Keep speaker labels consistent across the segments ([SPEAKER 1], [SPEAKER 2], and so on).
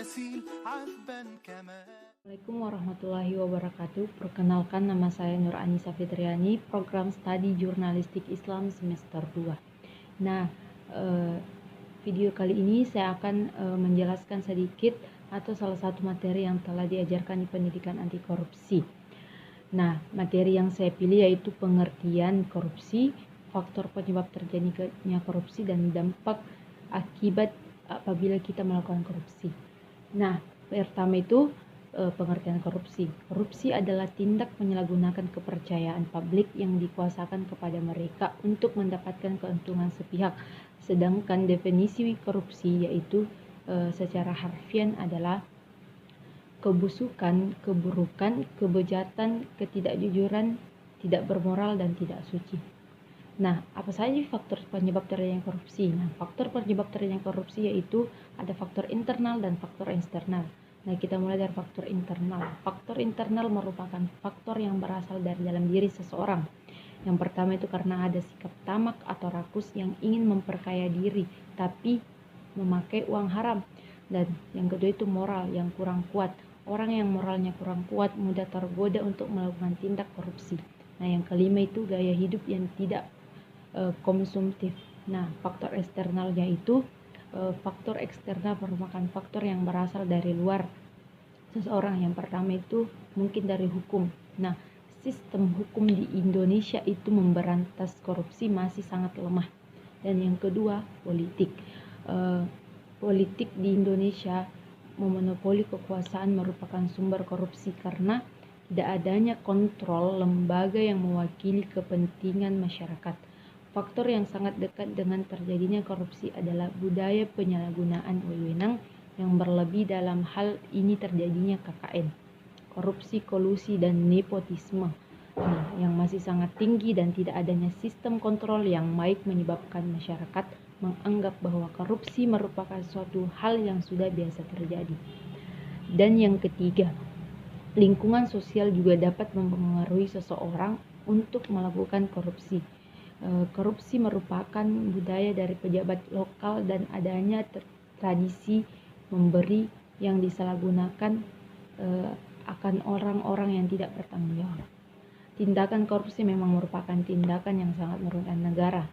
[SPEAKER 1] يسيل عذبا كما.
[SPEAKER 2] Assalamualaikum warahmatullahi wabarakatuh. Perkenalkan, nama saya Nur Anissa Fitriani, program studi Jurnalistik Islam semester 2. Nah, video kali ini saya akan menjelaskan sedikit atau salah satu materi yang telah diajarkan di pendidikan anti korupsi. Nah, materi yang saya pilih yaitu pengertian korupsi, faktor penyebab terjadinya korupsi, dan dampak akibat apabila kita melakukan korupsi. Nah, pertama itu pengertian korupsi. Korupsi adalah tindak menyalahgunakan kepercayaan publik yang dikuasakan kepada mereka untuk mendapatkan keuntungan sepihak. Sedangkan definisi korupsi yaitu secara harfiah adalah kebusukan, keburukan, kebejatan, ketidakjujuran, tidak bermoral, dan tidak suci. Nah, apa saja faktor penyebab terjadinya korupsi? Nah, faktor penyebab terjadinya korupsi yaitu ada faktor internal dan faktor eksternal. Nah, kita mulai dari faktor internal. Faktor internal merupakan faktor yang berasal dari dalam diri seseorang. Yang pertama itu karena ada sikap tamak atau rakus yang ingin memperkaya diri, tapi memakai uang haram. Dan yang kedua itu moral yang kurang kuat. Orang yang moralnya kurang kuat mudah tergoda untuk melakukan tindak korupsi. Nah, yang kelima itu gaya hidup yang tidak konsumtif. Nah, faktor eksternalnya itu faktor eksternal merupakan faktor yang berasal dari luar seseorang. Yang pertama itu mungkin dari hukum. Nah, sistem hukum di Indonesia itu memberantas korupsi masih sangat lemah. Dan yang kedua, politik. Politik di Indonesia memonopoli kekuasaan merupakan sumber korupsi karena tidak adanya kontrol lembaga yang mewakili kepentingan masyarakat. Faktor yang sangat dekat dengan terjadinya korupsi adalah budaya penyalahgunaan wewenang yang berlebih. Dalam hal ini terjadinya KKN, korupsi, kolusi, dan nepotisme. Nah, yang masih sangat tinggi dan tidak adanya sistem kontrol yang baik menyebabkan masyarakat menganggap bahwa korupsi merupakan suatu hal yang sudah biasa terjadi. Dan yang ketiga, lingkungan sosial juga dapat mempengaruhi seseorang untuk melakukan korupsi. Korupsi merupakan budaya dari pejabat lokal dan adanya tradisi memberi yang disalahgunakan akan orang-orang yang tidak bertanggung jawab. Tindakan korupsi memang merupakan tindakan yang sangat merugikan negara.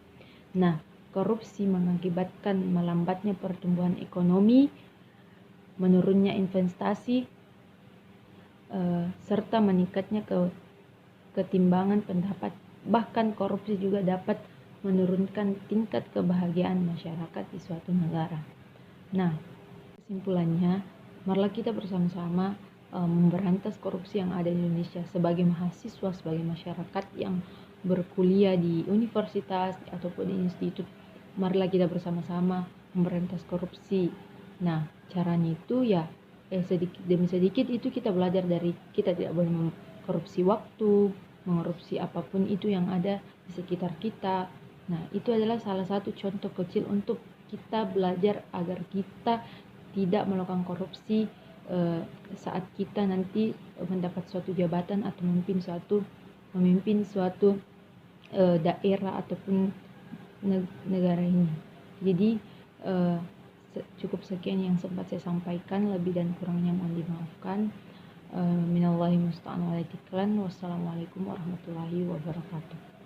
[SPEAKER 2] Nah, korupsi mengakibatkan melambatnya pertumbuhan ekonomi, menurunnya investasi, serta meningkatnya ketimbangan pendapat. Bahkan korupsi juga dapat menurunkan tingkat kebahagiaan masyarakat di suatu negara. Nah, kesimpulannya, marilah kita bersama-sama memberantas korupsi yang ada di Indonesia. Sebagai mahasiswa, sebagai masyarakat yang berkuliah di universitas ataupun di institut, marilah kita bersama-sama memberantas korupsi. Nah, caranya itu ya sedikit demi sedikit itu kita belajar dari kita tidak boleh mengkorupsi waktu, menkorupsi apapun itu yang ada di sekitar kita. Nah, itu adalah salah satu contoh kecil untuk kita belajar agar kita tidak melakukan korupsi saat kita nanti mendapat suatu jabatan atau memimpin suatu daerah ataupun negara ini. Jadi cukup sekian yang sempat saya sampaikan, lebih dan kurangnya mohon dimaafkan. Minallahi musta'an wa la tiklan. Wassalamualaikum warahmatullahi wabarakatuh.